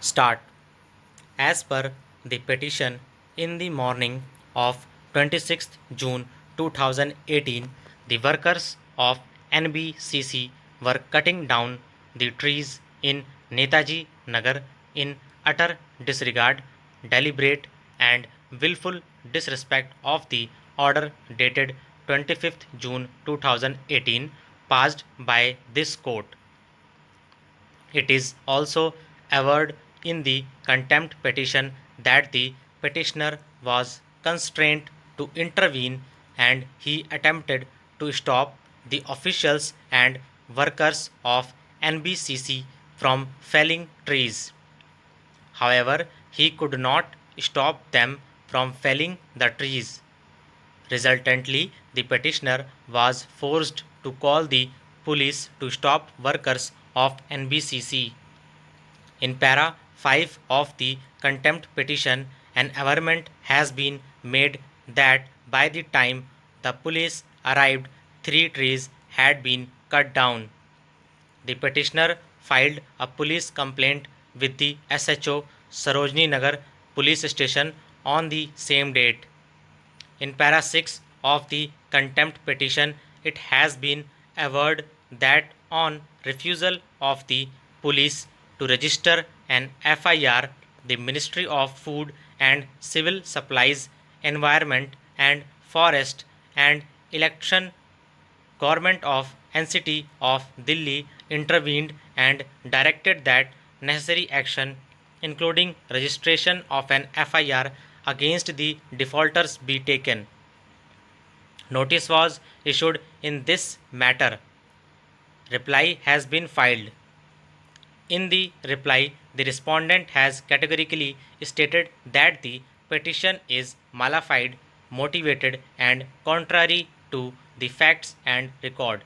Start. As per the petition, in the morning of 26th June 2018, the workers of NBCC were cutting down the trees in Netaji Nagar in utter disregard, deliberate and willful disrespect of the order dated 25th June 2018 passed by this court. It is also averred in the contempt petition that the petitioner was constrained to intervene and he attempted to stop the officials and workers of NBCC from felling trees. However, he could not stop them from felling the trees. Resultantly, the petitioner was forced to call the police to stop workers of NBCC. In para 5 of the contempt petition, an averment has been made that by the time the police arrived, 3 trees had been cut down. The petitioner filed a police complaint with the SHO Sarojini Nagar police station on the same date. In para 6 of the contempt petition, it has been averred that on refusal of the police to register an FIR, the Ministry of Food and Civil Supplies, Environment and Forest and Election Government of NCT of Delhi intervened and directed that necessary action, including registration of an FIR against the defaulters, be taken. Notice was issued in this matter. Reply has been filed. In the reply, the respondent has categorically stated that the petition is malafide, motivated, and contrary to the facts and record.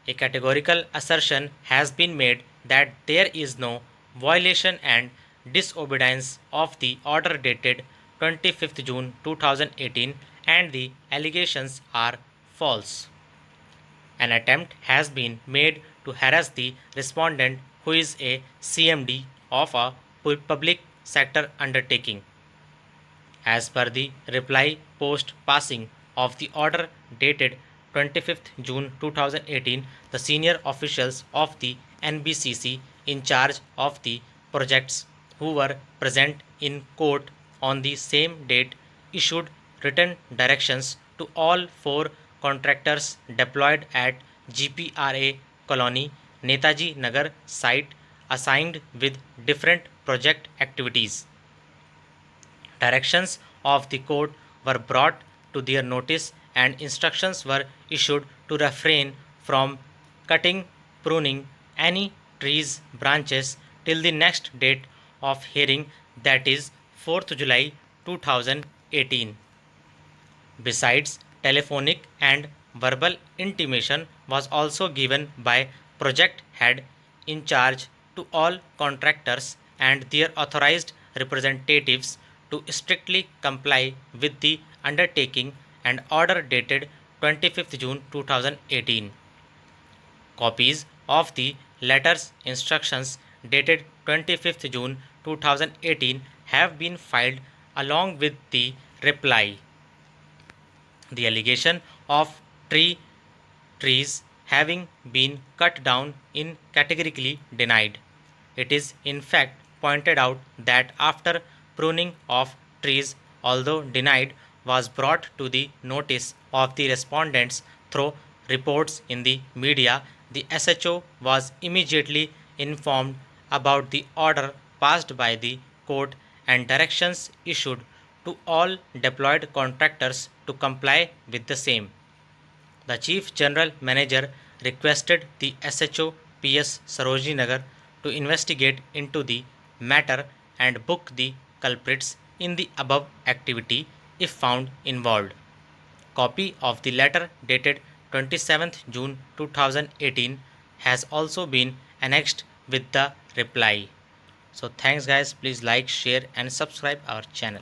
A categorical assertion has been made that there is no violation and disobedience of the order dated 25th June 2018 and the allegations are false. An attempt has been made to harass the respondent, who is a CMD of a public sector undertaking. As per the reply post passing of the order dated 25th June 2018, the senior officials of the NBCC in charge of the projects who were present in court on the same date issued written directions to all 4 contractors deployed at GPRA Colony, Netaji Nagar site assigned with different project activities. Directions of the court were brought to their notice and instructions were issued to refrain from cutting, pruning any trees branches till the next date of hearing, that is 4th July 2018. Besides, telephonic and verbal intimation was also given by project head in charge to all contractors and their authorized representatives to strictly comply with the undertaking and order dated 25th June 2018. Copies of the letters instructions dated 25th June 2018 have been filed along with the reply. The allegation of trees having been cut down is categorically denied. It is in fact pointed out that after pruning of trees, although denied, was brought to the notice of the respondents through reports in the media, the SHO was immediately informed about the order passed by the court and directions issued to all deployed contractors to comply with the same. The Chief General Manager requested the SHO PS Sarojini Nagar to investigate into the matter and book the culprits in the above activity if found involved. Copy of the letter dated 27th June 2018 has also been annexed with the reply. So thanks guys, please like, share and subscribe our channel.